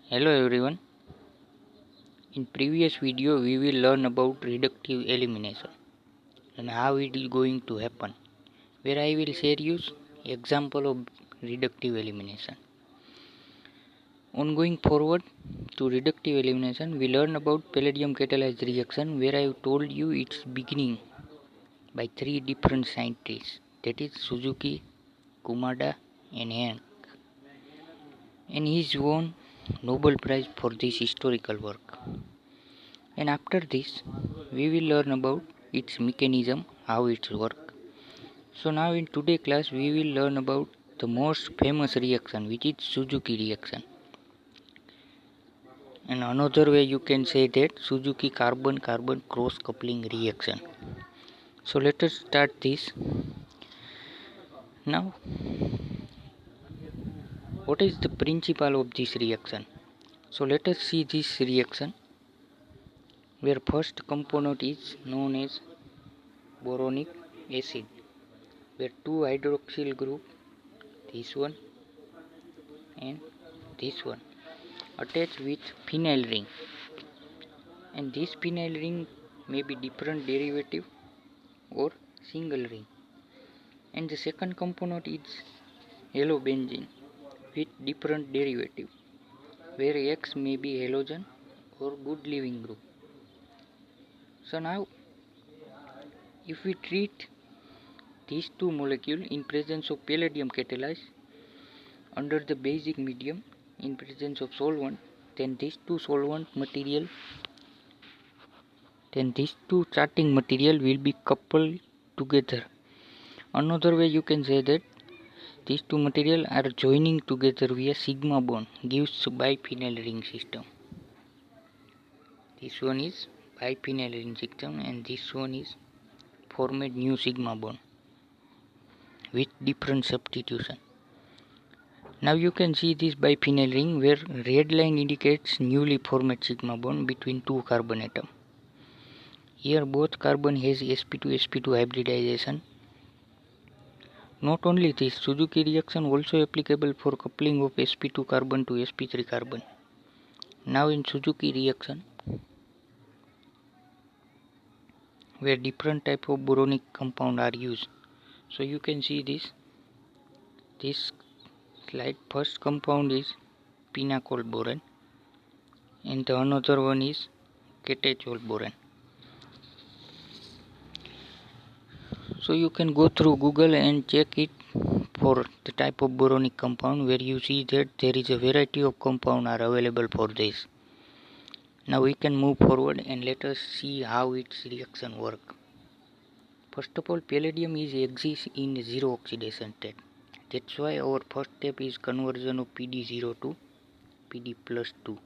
Hello everyone. In previous video we will learn about reductive elimination and how it is going to happen, where I will share you example of reductive elimination. On going forward to reductive elimination, we learn about palladium catalyzed reaction, where I told you its beginning by three different scientists, that is Suzuki, Kumada and Hank, and he won Nobel Prize for this historical work. And after this we will learn about its mechanism, how it works. So now in today class we will learn about the most famous reaction, which is Suzuki reaction. And another way you can say that Suzuki carbon carbon cross coupling reaction. So let us start this. Now what is the principle of this reaction? So let us see this reaction, where first component is known as boronic acid, where two hydroxyl group, this one and this one, attached with phenyl ring, and this phenyl ring may be different derivative or single ring. And the second component is halobenzene with different derivative, where X may be halogen or good leaving group. So now if we treat these two molecules in presence of palladium catalyzed under the basic medium in presence of solvent, then these two charting material will be coupled together. Another way you can say that these two material are joining together via sigma bond, gives biphenyl ring system. This one is biphenyl ring system and this one is formed new sigma bond with different substitution. Now you can see this biphenyl ring, where red line indicates newly formed sigma bond between two carbon atom. Here both carbon has sp2 hybridization. Not only this, Suzuki reaction also applicable for coupling of sp2 carbon to sp3 carbon. Now in Suzuki reaction, where different type of boronic compound are used. So you can see this slide. First compound is pinacol boron and the another one is catechol boron. So you can go through Google and check it for the type of boronic compound, where you see that there is a variety of compound are available for this. Now we can move forward and let us see how its reaction work. First of all, palladium exists in zero oxidation state. That's why our first step is conversion of PD0 to PD plus 2.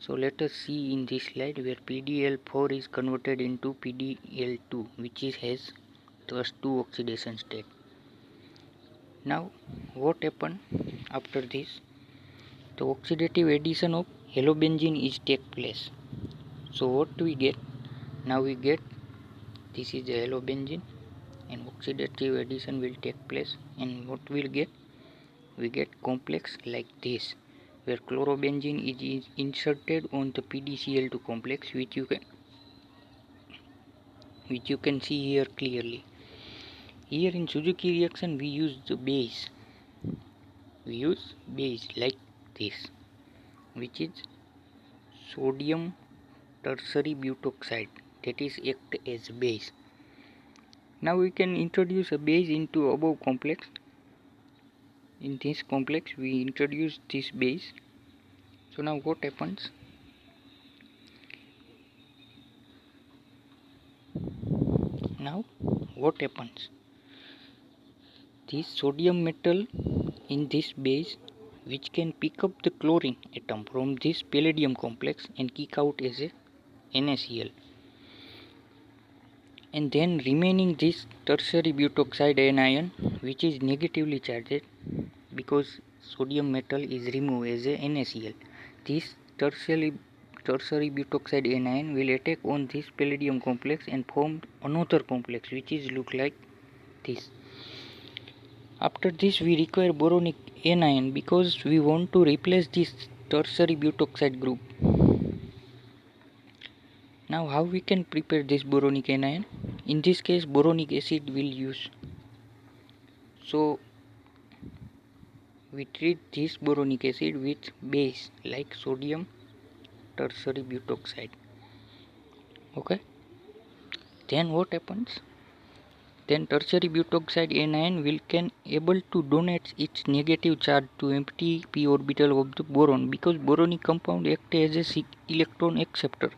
So let us see in this slide, where PDL4 is converted into PDL2, which has thus two oxidation state. Now what happened after this? The oxidative addition of halobenzene is take place. So what we get? Now we get this is the halobenzene and oxidative addition will take place, and what we'll get? We get complex like this, where chlorobenzene is inserted on the PDCl2 complex, which you can see here clearly. Here in Suzuki reaction we use the base. We use base like this, which is sodium tertiary butoxide, that is act as base. Now we can introduce a base into above complex. In this complex we introduce this base. So now what happens? Now what happens? This sodium metal in this base, which can pick up the chlorine atom from this palladium complex and kick out as a NaCl, and then remaining this tertiary butoxide anion, which is negatively charged because sodium metal is removed as a NaCl. This tertiary butoxide anion will attack on this palladium complex and form another complex, which is look like this. After this we require boronic anion because we want to replace this tertiary butoxide group. Now how we can prepare this boronic anion? In this case boronic acid will use. So we treat this boronic acid with base like sodium tertiary butoxide. Okay. Then what happens? Then tertiary butoxide anion will can able to donate its negative charge to empty p orbital of the boron, because boronic compound act as a electron acceptor.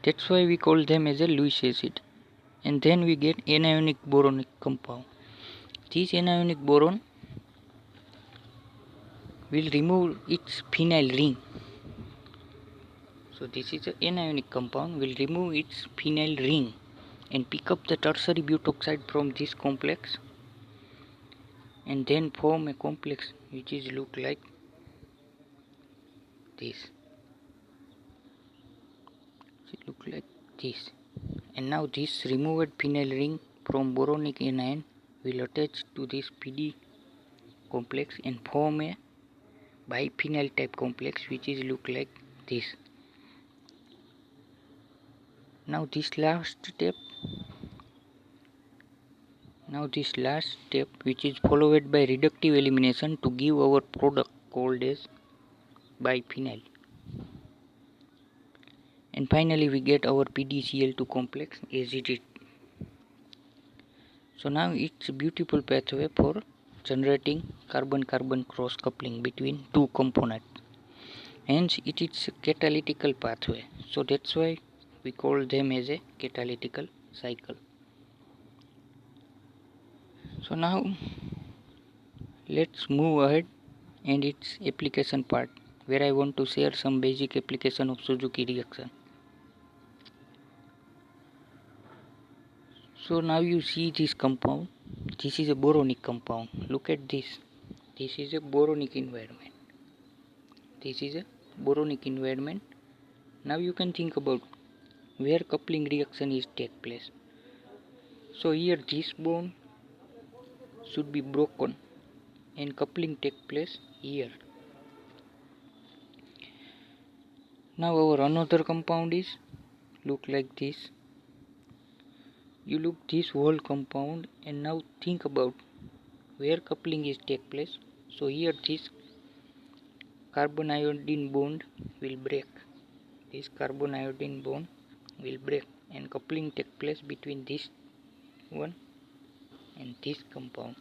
That's why we call them as a Lewis acid. And then we get anionic boronic compound. This anionic boron will remove its phenyl ring. So this is an anionic compound, will remove its phenyl ring and pick up the tertiary butoxide from this complex and then form a complex which is look like this. It look like this. And now this removed phenyl ring from boronic anion will attach to this PD complex and form a biphenyl type complex which is look like this. Now this last step which is followed by reductive elimination to give our product called as biphenyl. And finally we get our PDCl2 complex as it is. So now it's a beautiful pathway for generating carbon-carbon cross coupling between two components. Hence it is a catalytical pathway. So that's why we call them as a catalytical cycle. So now let's move ahead and its application part, where I want to share some basic application of Suzuki reaction. So now you see this compound. This is a boronic compound. Look at this. This is a boronic environment. This is a boronic environment. Now you can think about where coupling reaction is take place. So here this bond should be broken and coupling take place here. Now our another compound is look like this. You look this whole compound and now think about where coupling is take place. So here this carbon iodine bond will break. This carbon iodine bond will break and coupling take place between this one and this compound.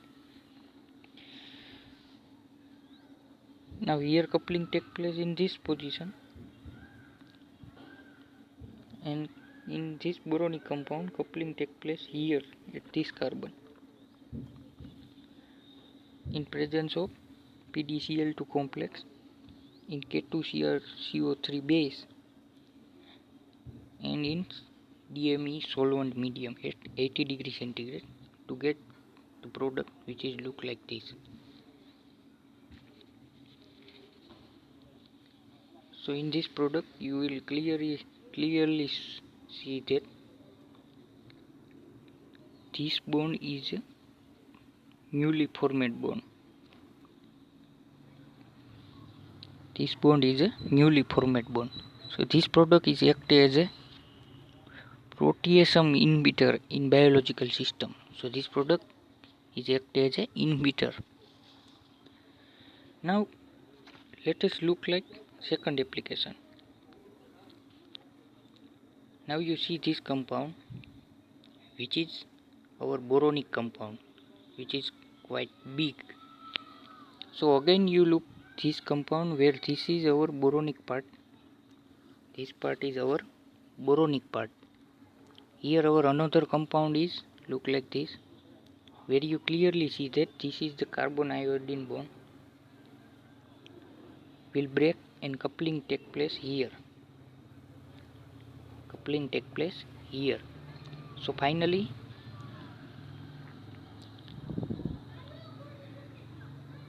Now here coupling take place in this position, and in this boronic compound coupling take place here at this carbon in presence of PDCl2 complex in K2CrCO3 base and in DME solvent medium at 80 degrees centigrade to get the product which is look like this. So in this product you will clearly see that this bond is a newly formed bond. This bond is a newly formed bond. So this product is act as a proteasome inhibitor in biological system. So this product is act as a inhibitor. Now let us look like second application. Now you see this compound which is our boronic compound, which is quite big. So again you look this compound where this is our boronic part. This part is our boronic part. Here our another compound is look like this, where you clearly see that this is the carbon iodine bond will break and coupling take place here. Coupling take place here. So finally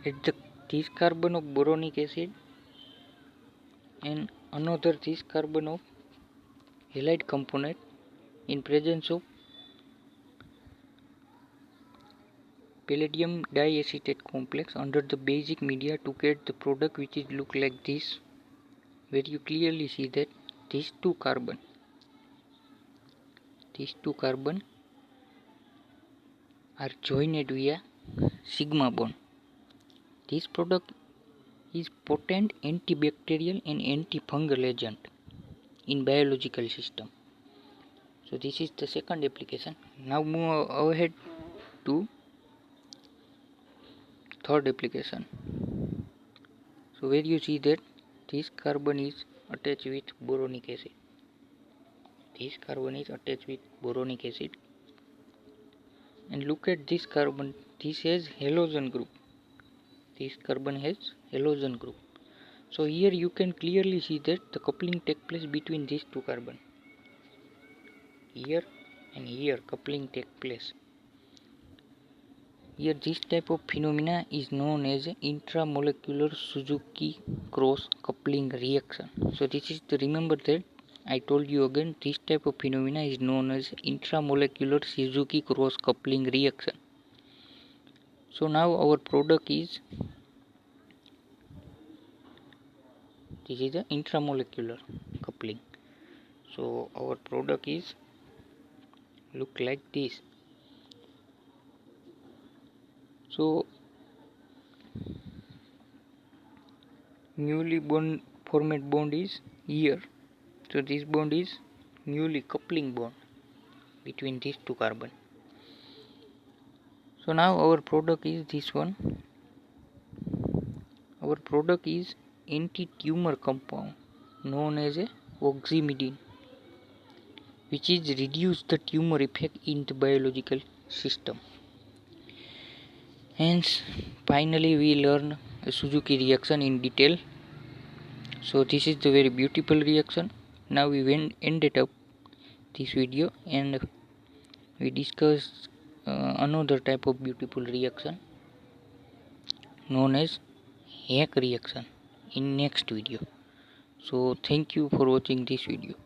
at this carbon of boronic acid and another this carbon of halide component in presence of palladium diacetate complex under the basic media to get the product which is look like this, where you clearly see that these two carbon are joined via sigma bond. This product is potent antibacterial and antifungal agent in biological system. So this is the second application. Now move ahead to third application. So where you see that this carbon is attached with boronic acid. And look at this carbon. This has halogen group. So here you can clearly see that the coupling takes place between these two carbon. Here and here coupling takes place. Here this type of phenomena is known as intramolecular Suzuki cross coupling reaction. So this is the, remember that I told you again, this type of phenomena is known as intramolecular Suzuki cross coupling reaction. So now our product is, this is the intramolecular coupling. So our product is look like this. So newly formed bond is here. So this bond is newly coupling bond between these two carbon. So now our product is this one. Our product is anti-tumor compound known as a oxymidine, which is reduce the tumor effect in the biological system. Hence finally we learn a Suzuki reaction in detail. So this is the very beautiful reaction. Now we ended up this video and we discussed another type of beautiful reaction known as Hack reaction in next video. So thank you for watching this video.